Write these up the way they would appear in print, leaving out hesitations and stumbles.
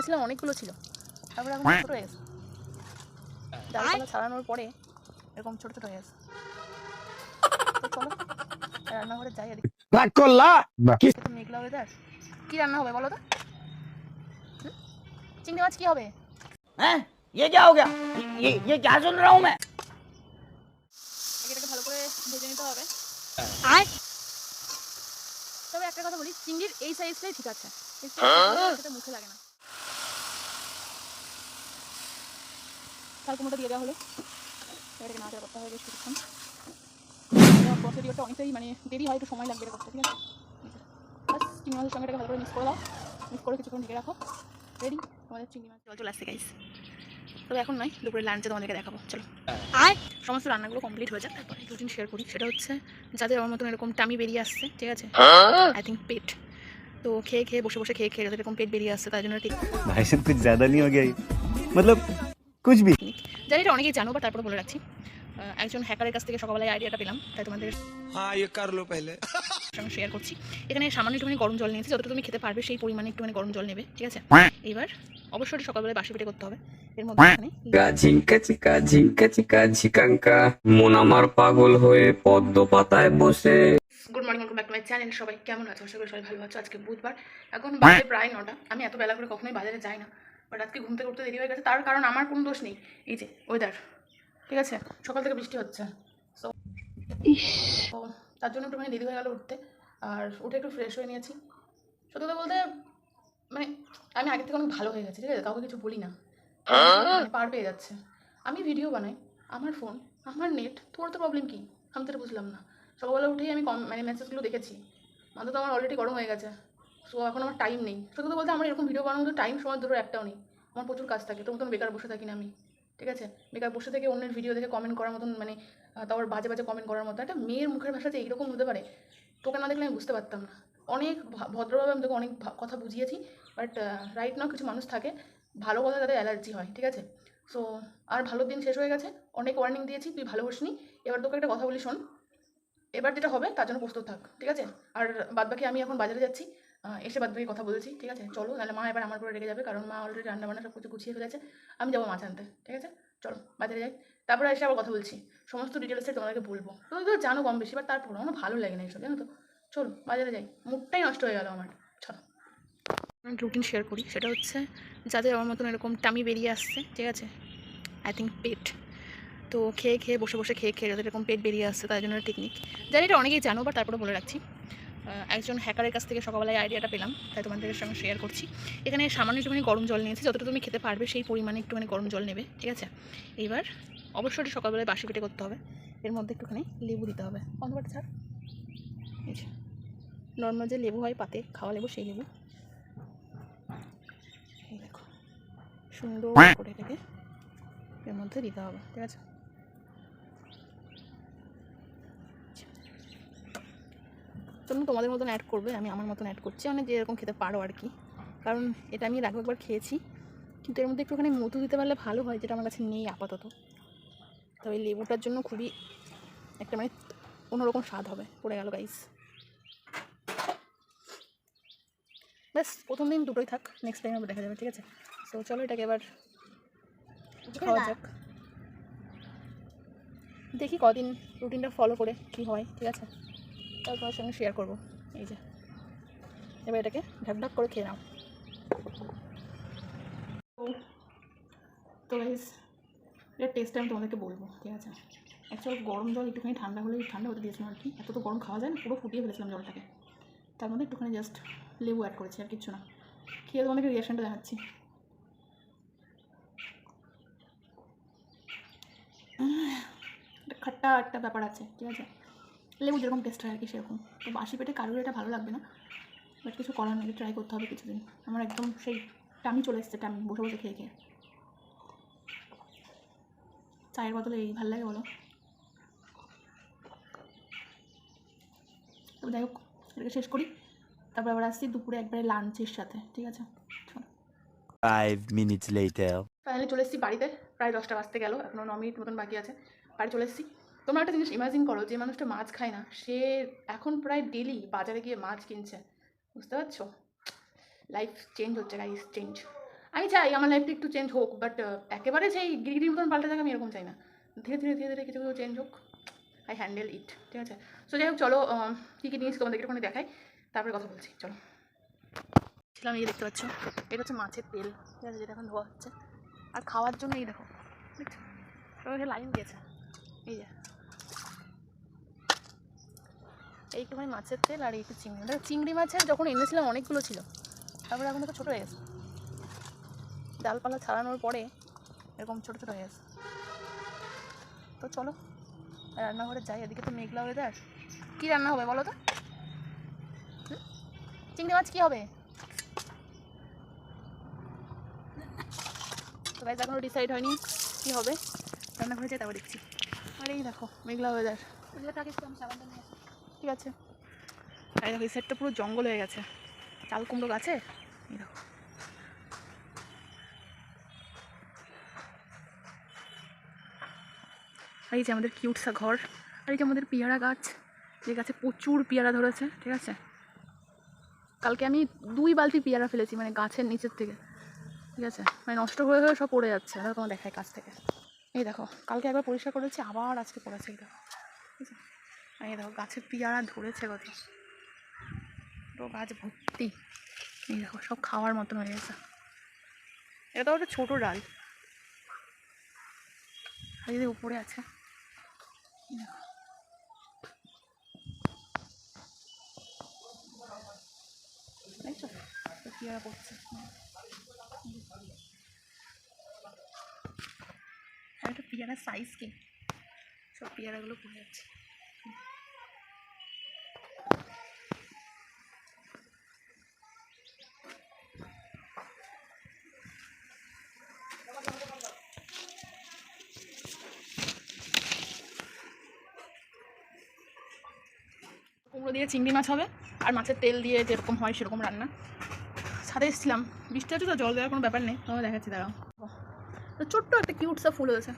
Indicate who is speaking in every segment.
Speaker 1: ভেবেছিলাম অনেকগুলো ছিল, তারপরে এখন ছোটো হয়ে গেছে। ডালপালা ছাড়ানোর পরে এরকম ছোটো ছোটো হয়ে গেছে। তো চলো রান্নাঘরে যাই। আর তো মেঘলা ওয়েদার, কি রান্না হবে বলো তো? চিংড়ি মাছ কি হবে?
Speaker 2: हैं? ये क्या हो गया? ये क्या सुन रहा हूँ मैं?
Speaker 1: এটাকে ভালো করে ভেজে নিতে হবে। তবে একটা কথা বলি, চিংড়ির এই সাইজটাই ঠিক আছে, সেটা মুখে লাগে না। চাল কুমড়োটা দিয়ে দেওয়া হলো, এটাকে নাড়াচাড়া করতে হবে বেশ কিছুক্ষণ। প্রসিডিওরটা অনেকটাই মানে দেরি হয়, একটু সময় লাগবে এটা করতে, ঠিক আছে? বাস চিংড়ি মাছের সঙ্গে এটাকে ভালো করে মিক্স করে দাও, মিক্স করে কিছুক্ষণ ঢেকে রাখো। রেডি তোমাদের চিংড়ি মাছ। চলে আসছে গাইস, তবে এখন নয়, দুপুরে লাঞ্চে তোমাদেরকে দেখাবো। চলো সমস্ত রান্নাগুলো কমপ্লিট হয়ে যাক, তারপরে রুটিন শেয়ার করি। সেটা হচ্ছে যাদের আমার মতন এরকম টামি বেরিয়ে আসছে, ঠিক আছে, আই থিঙ্ক পেট, তো খেয়ে খেয়ে বসে বসে খেয়ে খেয়ে যাদের এরকম পেট বেরিয়ে আসছে তার জন্য ঠিক
Speaker 3: भाई साहब कुछ ज़्यादा नहीं हो गया ये? मतलब कुछ भी।
Speaker 1: জানি এটা অনেকেই জানো, বা তারপরে বলে রাখছি। একজন হ্যাকারের কাছ থেকে সকালবেলায় আইডিয়াটা পেলাম, তাই তোমাদের সঙ্গে শেয়ার করছি। এখানে সামান্য একটুখানি গরম জল নিয়েছি, যতটা তুমি খেতে পারবে সেই পরিমাণে একটুখানি গরম জল নেবে, ঠিক আছে? এবার অবশ্যই সকালবেলায় বাসি পেটে করতে হবে। এর মধ্যে
Speaker 4: ঝিঙ্কা চিকা ঝিকাঙ্কা মন আমার পাগল হয়ে পদ্ম পাতায় বসে।
Speaker 1: Good morning, welcome back to my channel. সবাই কেমন আছো? আশা করি সবাই ভালো আছো। আজকে বুধবার, এখন বাজে প্রায় 9টা। আমি এত বেলা করে কখনোই বাজারে যাই না, বাট আজকে ঘুম থেকে উঠতে দেরি হয়ে গেছে। তার কারণ আমার কোনো দোষ নেই, এই যে ওয়েদার, ঠিক আছে? সকাল থেকে বৃষ্টি হচ্ছে, তো তার জন্য একটুখানি দেরি হয়ে গেলো উঠতে। আর উঠে একটু ফ্রেশ হয়ে নিয়েছি। সত্যি কথা বলতে মানে আমি আগের থেকে অনেক ভালো হয়ে গেছি, ঠিক আছে? কাউকে কিছু বলি না, মানে পার পেয়ে যাচ্ছে। আমি ভিডিও বানাই, আমার ফোন, আমার নেট, তোর তো প্রবলেম কী? আমি তো এটা বুঝলাম না। সকালবেলা উঠেই আমি মানে মেসেজগুলো দেখেছি, মাথা তো আমার অলরেডি গরম হয়ে গেছে। সো এখন আমার টাইম নেই। সত্যি কথা বলতে আমার এরকম ভিডিও বানানোর মতো টাইম সময় দুটো একটাও নেই। আমার প্রচুর কাজ থাকে, তোর মতন বেকার বসে থাকি না আমি, ঠিক আছে? বেকার বসে থেকে অন্যের ভিডিও দেখে কমেন্ট করার মতন, মানে তারপর বাজে বাজে কমেন্ট করার মতো একটা মেয়ের মুখের ভাষা যে এইরকম হতে পারে, তোকে না দেখলে আমি বুঝতে পারতাম না। অনেক ভদ্রভাবে আমি তোকে অনেক কথা বুঝিয়েছি, বাট রাইট নাও কিছু মানুষ থাকে ভালো কথা তাদের অ্যালার্জি হয়, ঠিক আছে? সো আর ভালো দিন শেষ হয়ে গেছে, অনেক ওয়ার্নিং দিয়েছি, তুই ভালোবাসিনি। এবার তোকে একটা কথা বলি শোন, এবার যেটা হবে তার জন্য প্রস্তুত থাক, ঠিক আছে? আর বাদবাকি আমি এখন বাজারে যাচ্ছি, এসে বাদবাকি কথা বলছি, ঠিক আছে? চলো, নাহলে মা এবার আমার উপরে রেগে যাবে, কারণ মা অলরেডি রান্নাবান্না সব কিছু গুছিয়ে ফেলেছে। আমি যাবো মাছ আনতে, ঠিক আছে? চলো বাজারে যাই, তারপরে এসে আবার কথা বলছি, সমস্ত ডিটেলসে তোমাদেরকে বলবো। তুমি তো জানো কম বেশি, বাট তারপর আমার ভালো লাগে না এইসব, জানো তো? চলো বাজারে যাই, মুডটাই নষ্ট হয়ে গেল আমার। চলো রুটিন শেয়ার করি। সেটা হচ্ছে যাদের আমার মতন এরকম টামি বেরিয়ে আসছে, ঠিক আছে, আই থিঙ্ক পেট, তো খেয়ে খেয়ে বসে বসে খেয়ে খেয়ে যাদের এরকম পেট বেরিয়ে আসছে তার জন্য টেকনিক। জানি এটা অনেকেই জানো, বা তারপরে বলে রাখছি। একজন হ্যাকারের কাছ থেকে সকালবেলায় আইডিয়াটা পেলাম, তাই তোমাদের সঙ্গে শেয়ার করছি। এখানে সামান্য একটুখানি গরম জল নিয়েছি, যতটা তুমি খেতে পারবে সেই পরিমাণে একটুখানি গরম জল নেবে, ঠিক আছে? এইবার অবশ্যই সকালবেলায় বাসি পেটে করতে হবে। এর মধ্যে একটুখানি লেবু দিতে হবে, অন্ধকারটা ছাড়। এই যে নর্মাল যে লেবু হয় পাতে খাওয়া লেবু, সেই লেবু। এই দেখো, সুন্দর করে এটাকে এর মধ্যে দিতে হবে, ঠিক আছে? জন্য তোমাদের মতন অ্যাড করবে, আমি আমার মতন অ্যাড করছি, মানে যেরকম খেতে পারো আর কি। কারণ এটা আমি এর আগে একবার খেয়েছি, কিন্তু এর মধ্যে একটুখানি মধু দিতে পারলে ভালো হয়, যেটা আমার কাছে নেই আপাতত। তবে লেবুটার জন্য খুবই একটা মানে অন্যরকম স্বাদ হবে। পড়ে গেল গাইস, ব্যাস প্রথম দিন দুটোই থাক, নেক্সট টাইম আবার দেখা যাবে, ঠিক আছে? সো চলো এটাকে এবার খাওয়া যাক, দেখি কদিন রুটিনটা ফলো করে কী হয়, ঠিক আছে? তারপর তোমার সঙ্গে শেয়ার করবো। এই যে এবার এটাকে ঢাক ঢাক করে খেয়ে নাও। তো গাইস এটার টেস্টটা আমি তোমাদেরকে বলবো, ঠিক আছে? অ্যাকচুয়ালি গরম জল একটুখানি ঠান্ডা হলেই ঠান্ডা হতে দিয়েছিলাম আর কি, এত তো গরম খাওয়া যায় না, পুরো ফুটিয়ে ফেলেছিলাম জলটাকে। তার মধ্যে একটুখানি জাস্ট লেবু অ্যাড করেছি, আর কিচ্ছু না। খেয়ে তোমাদেরকে রিয়াকশানটা দেখাচ্ছি। খাট্টা একটা ব্যাপার আছে, ঠিক আছে? লেবু যেরকম টেস্ট হয় আর কি সেরকম। তো বাসি পেটে কারোর এটা ভালো লাগবে না, বাট কিছু করার নেই, ট্রাই করতে হবে কিছুদিন। আমার একদম সেই টামি চলে এসছে, টামি বসে বসে খেয়ে খেয়ে। চায়ের বদলে এই ভালো লাগে বলো? তবে যাই হোক, এটাকে শেষ করি, তারপর আবার আসছি দুপুরে একবারে লাঞ্চের সাথে, ঠিক আছে?
Speaker 3: 5 minutes later.
Speaker 1: ফাইনালি চলে এসেছি বাড়িতে, প্রায় 10টা বাজতে গেল, এখনও 9 মিনিট মতন বাকি আছে। বাড়ি চলে এসেছি। তোমরা একটা জিনিস ইমাজিন করো, যে মানুষটা মাছ খায় না সে এখন প্রায় ডেলি বাজারে গিয়ে মাছ কিনছে, বুঝতে পারছো? লাইফ চেঞ্জ হচ্ছে গাইস, চেঞ্জ। আমি চাই আমার লাইফটা একটু চেঞ্জ হোক, বাট একেবারে সেই গিরিগিরির মতন পাল্টে থাকে আমি এরকম চাই না। ধীরে ধীরে ধীরে ধীরে কিছু কিছু চেঞ্জ হোক, আই হ্যান্ডেল ইট, ঠিক আছে? সো যাই হোক, চলো কী কী নিয়েছি তোমাদেরকে একটুখানি দেখাই, তারপরে কথা বলছি। চলো, ছিলাম এই দেখতে পাচ্ছ, এটা হচ্ছে মাছের তেল, ঠিক আছে, যেটা এখন ধোয়া হচ্ছে। আর খাওয়ার জন্য এই দেখো, দেখছো সবাই লাইন দিয়েছে, এই যে এইটুখানি মাছের তেল আর একটু চিংড়ি। দেখো চিংড়ি মাছের যখন এনেছিলাম অনেকগুলো ছিল, তারপরে এখন দেখো ছোটো হয়ে গেছে, ডালপালা ছাড়ানোর পরে এরকম ছোটো ছোটো হয়ে গেছে। তো চলো রান্নাঘরে যাই, এদিকে তো মেঘলা ওয়েদার। কী রান্না হবে বলো তো? চিংড়ি মাছ কী হবে? তো গাইজ এখনও ডিসাইড হয়নি কী হবে, রান্নাঘরে যাই তারপর দেখছি। আর এই দেখো মেঘলা ওয়েদার, ঠিক আছে। আর দেখো এই সাইডটা পুরো জঙ্গল হয়ে গেছে, চাল কুমড়ো গাছে, এই দেখো। আর এই যে আমাদের কিউটসা ঘর, আর এই যে আমাদের পেয়ারা গাছ, যে গাছে প্রচুর পেয়ারা ধরেছে, ঠিক আছে। কালকে আমি 2 বালতি পেয়ারা ফেলেছি, মানে গাছের নিচের থেকে, ঠিক আছে, মানে নষ্ট হয়ে হয়ে সব পড়ে যাচ্ছে। আর তোমার দেখায় কাছ থেকে, এই দেখো কালকে একবার পরিষ্কার করেছি, আবার আজকে পড়েছে, এই দেখো, ঠিক আছে। আর এই দেখো গাছের পেয়ারা ধরেছে কত, পুরো গাছ ভর্তি, এই দেখো সব খাওয়ার মতন হয়ে গেছে। এটা তো একটা ছোটো ডাল, আর যদি উপরে আছে, দেখো দেখছো পেয়ারা পড়ছে, আর একটা পেয়ারার সাইজ কি, সব পেয়ারাগুলো পড়ে যাচ্ছে। কুমড়ো দিয়ে চিংড়ি মাছ হবে, আর মাছের তেল দিয়ে যেরকম হয় সেরকম রান্না। ছাদে এসেছিলাম, বৃষ্টি হচ্ছে তো জল দেওয়ার কোনো ব্যাপার নেই, তোমাকে দেখাচ্ছি দাঁড়াও। তো ছোট্ট একটা কিউটসা ফুল হয়েছে,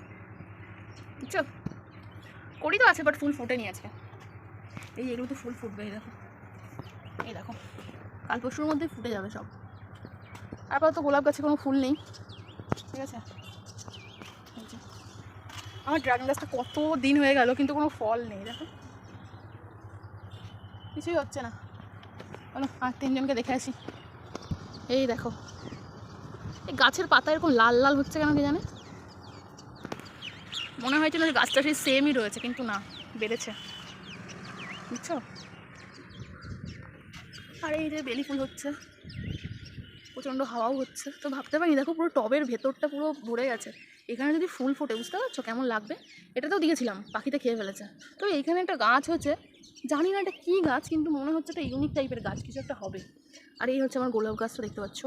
Speaker 1: বুঝছো, করি তো আছে বাট ফুল ফুটেনি আজকে। এই এগুলো তো ফুল ফুটবে, এই দেখো, এই দেখো কাল পরশুর মধ্যে ফুটে যাবে সব। তারপর তো গোলাপ গাছে কোনো ফুল নেই, ঠিক আছে। আমার ড্রাগন গাছটা কত দিন হয়ে গেল কিন্তু কোনো ফল নেই, দেখো কিছুই হচ্ছে না। বলো আর 3 জনকে দেখে আসি। এই দেখো এই গাছের পাতা এরকম লাল লাল হচ্ছে কেন কি জানে, মনে হয়েছিল যে গাছটা সেই সেমই রয়েছে, কিন্তু না, বেড়েছে, বুঝছো। আর এই যে বেলি ফুল হচ্ছে, প্রচণ্ড হাওয়াও হচ্ছে, তো ভাবতে পারি দেখো পুরো টবের ভেতরটা পুরো ভরে গেছে। এখানে যদি ফুল ফোটে বুঝতে পারছো কেমন লাগবে। এটাতেও দিয়েছিলাম, পাখিতে খেয়ে ফেলেছে। তো এইখানে একটা গাছ হচ্ছে, জানি না এটা কী গাছ, কিন্তু মনে হচ্ছে একটা ইউনিক টাইপের গাছ, কিছু একটা হবে। আর এই হচ্ছে আমার গোলাপ গাছটা, দেখতে পাচ্ছ,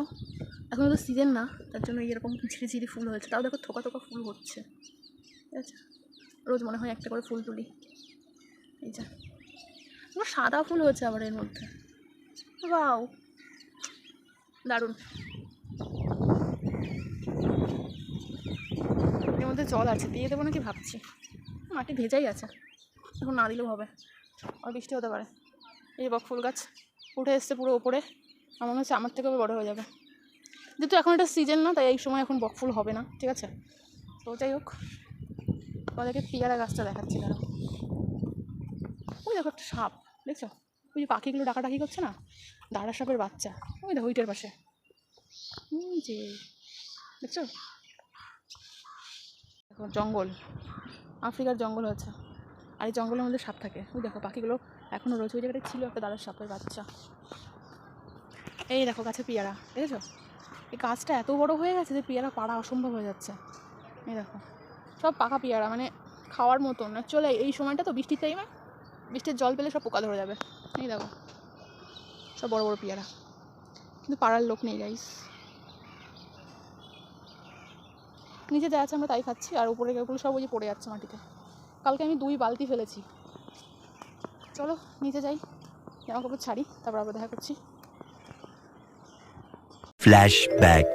Speaker 1: এখন তো সিজন না, তার জন্য এরকম ঝিরিঝিরি ফুল হয়েছে, তাও দেখো থোকা থোকা ফুল হচ্ছে, ঠিক আছে। রোজ মনে হয় একটা করে ফুল তুলি, এই যা পুরো সাদা ফুল হয়েছে আবার এর মধ্যে, ওয়াও দারুণ। এর মধ্যে জল আছে, দিয়ে দেবো নাকি ভাবছি, মাটি ভেজাই আছে, এখন না দিলেও হবে, আর বৃষ্টি হতে পারে। এই বক ফুল গাছ উঠে এসছে পুরো ওপরে, আমার মনে হচ্ছে আমার থেকেও বড় হয়ে যাবে, যেহেতু এখন এটা সিজন না, তাই এই সময় এখন বক ফুল হবে না, ঠিক আছে। তো যাই হোক, তোমাদেরকে পেয়ারা গাছটা দেখাচ্ছি দাঁড়াও। ওই দেখো একটা সাপ, দেখছো, ওই যে পাখিগুলো ডাকাডাকি করছে না, দাঁড়া সাপের বাচ্চা, ওই দেখো ওইটার পাশে, যে দেখছো, দেখো জঙ্গল, আফ্রিকার জঙ্গল হচ্ছে, আর এই জঙ্গলের মধ্যে সাপ থাকে, ওই দেখো পাখিগুলো এখনও রয়েছে, ওই জায়গাটা ছিল একটা দাঁড়ার সাপের বাচ্চা। এই দেখো গাছে পেয়ারা, দেখেছো, এই গাছটা এত বড় হয়ে গেছে যে পেয়ারা পাড়া অসম্ভব হয়ে যাচ্ছে। এই দেখো সব পাকা পেয়ারা, মানে খাওয়ার মতন না, চলে এই সময়টা তো বৃষ্টির টাইমে, বৃষ্টির জল পেলে সব পোকা ধরে যাবে। এই দেখো সব বড় বড় পেয়ারা, কিন্তু পাড়ার লোক নেই গাইস, নিচে যা আছে আমরা তাই খাচ্ছি, আর উপরে ওগুলো সব ওই যে পড়ে যাচ্ছে মাটিতে। কালকে আমি 2 বালতি ফেলেছি। চলো নিচে যাই, জামা কাপড় ছাড়ি, তারপর আবার দেখা করছি।
Speaker 3: फ्लैशबैक।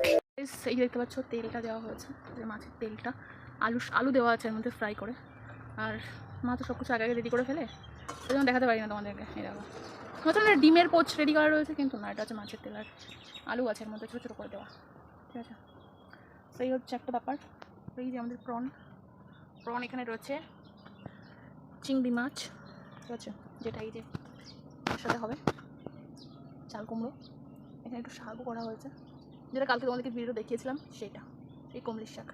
Speaker 1: এই দেখতে পাচ্ছ তেলটা দেওয়া হয়েছে, মাছের তেলটা, আলু দেওয়া আছে এর মধ্যে ফ্রাই করে, আর মা তো সব কিছু আগে আগে রেডি করে ফেলে, ওই জন্য দেখাতে পারি না তোমাদেরকে। এই দেখো নতুন ডিমের পোচ রেডি করা রয়েছে, কিন্তু না, এটা হচ্ছে মাছের তেল, আর আলু আছে এর মধ্যে ছোটো ছোটো করে দেওয়া, ঠিক আছে। তো এই হচ্ছে একটা ব্যাপার। এই যে আমাদের প্রন এখানে রয়েছে, চিংড়ি মাছ, ঠিক আছে, যেটা এই যে এর সাথে হবে চাল কুমড়ো। এখানে একটু শাকও করা হয়েছে, যেটা কালকে তোমাদেরকে ভিডিও দেখিয়েছিলাম সেটা, এই কুমড়ির শাক।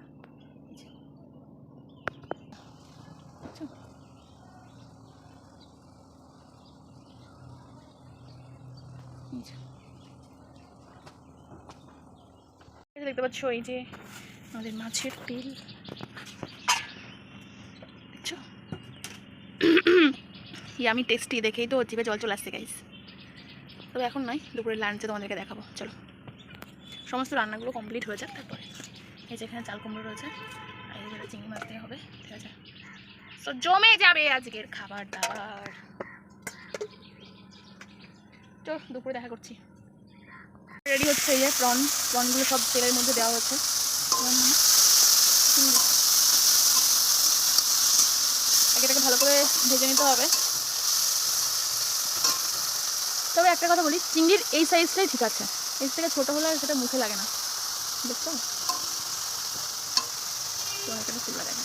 Speaker 1: দেখতে পাচ্ছ এই যে আমাদের মাছের তেল, দেখছো? আমি টেস্টি দেখেই তো জিভে জল চলে আসছে গাইস। তবে এখন নয়, দুপুরের লাঞ্চে তোমাদেরকে দেখাবো। চলো, সমস্ত রান্নাগুলো কমপ্লিট হয়ে যাক, তারপরে এই যে এখানে চাল কুমড়ো রয়েছে, আর এই যেটা চিংড়ি মাছ দিয়ে হবে, ঠিক আছে। তো জমে যাবে আজকের খাবার দাবার। চল দুপুরে দেখা করছি। রেডি হচ্ছে এই যে প্রনগুলো সব তেলের মধ্যে দেওয়া হচ্ছে। এটাকে ভালো করে ভেজে নিতে হবে। তবে একটা কথা বলি, চিংড়ির এই সাইজটাই ঠিক আছে, এর থেকে ছোটো হলে সেটা মুখে লাগে না, দেখছো? ফুল লাগে না,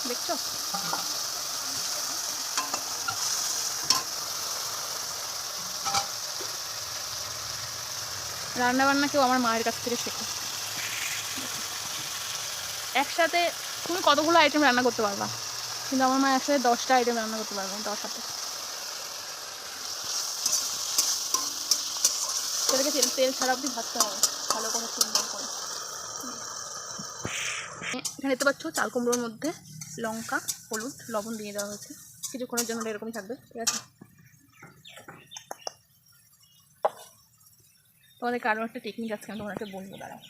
Speaker 1: দেখছো? রান্নাবান্না কেউ আমার মায়ের কাছ থেকে শেখো। একসাথে তুমি কতগুলো আইটেম রান্না করতে পারবা, কিন্তু আমার মা একসাথে 10টা আইটেম রান্না করতে পারবে, 10 হাতে। সেটাকে তেল ছাড়া অবধি ভাজতে হবে ভালো করে, সুন্দর করে। এখানে দেখতে পাচ্ছ চাল কুমড়োর মধ্যে লঙ্কা, হলুদ, লবণ দিয়ে দেওয়া হয়েছে, কিছুক্ষণের জন্য এরকমই থাকবে, ঠিক আছে। তোমাদেরকে আরও একটা টেকনিক আছে, আমি তোমাদেরকে বলবো, দাঁড়াও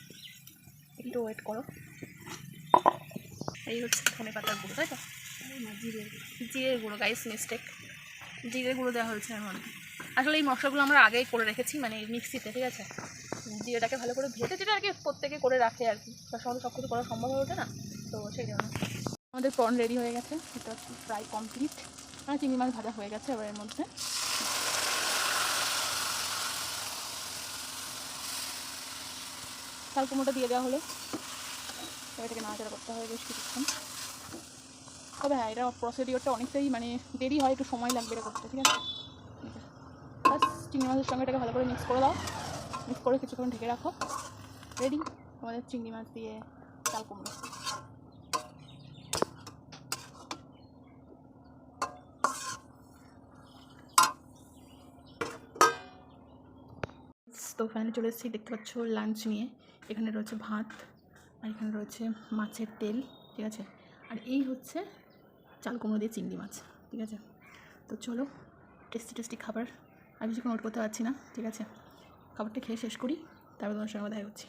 Speaker 1: একটু ওয়েট করো। এই হচ্ছে ধনে পাতার গুঁড়ো, তাই তো? জিরের গুঁড়ো, গাইস মিস্টেক, জিরের গুঁড়ো দেওয়া হয়েছে এর মধ্যে। আসলে এই মশলাগুলো আমরা আগেই করে রেখেছি, মানে মিক্সিতে, ঠিক আছে। জিরেটাকে ভালো করে ভেজে, যেটা আর কি প্রত্যেকে করে রাখে আর কি, তার সঙ্গে সব কিছু করা সম্ভব হয়ে ওঠে না, তো সেই জন্য। আমাদের প্রন রেডি হয়ে গেছে, এটা প্রায় কমপ্লিট। মানে চিংড়ি মাছ ভাজা হয়ে গেছে, এবার এর মধ্যে চাল কুমড়োটা দিয়ে দেওয়া হলো, এটাকে নাড়াচাড়া করতে হবে বেশ কিছুক্ষণ। তবে হ্যাঁ, এটা প্রসিডিওরটা অনেকটাই মানে দেরি হয়, একটু সময় লাগবে এটা করতে, ঠিক আছে। বাস চিংড়ি মাছের সঙ্গে এটাকে ভালো করে মিক্স করে দাও, মিক্স করে কিছুক্ষণ ঢেকে রাখো, রেডি আমাদের চিংড়ি মাছ দিয়ে চাল কুমড়ো। তো ফাইনালি চলে এসেছি, দেখতে পাচ্ছ লাঞ্চ নিয়ে। এখানে রয়েছে ভাত, আর এখানে রয়েছে মাছের তেল, ঠিক আছে, আর এই হচ্ছে চাল কুমড়ো দিয়ে চিংড়ি মাছ, ঠিক আছে। তো চলো, টেস্টি খাবার, আর বেশিক্ষণ ওয়েট করতে পারছি না, ঠিক আছে। খাবারটা খেয়ে শেষ করি, তারপর তোমার সঙ্গে দেখা হচ্ছে।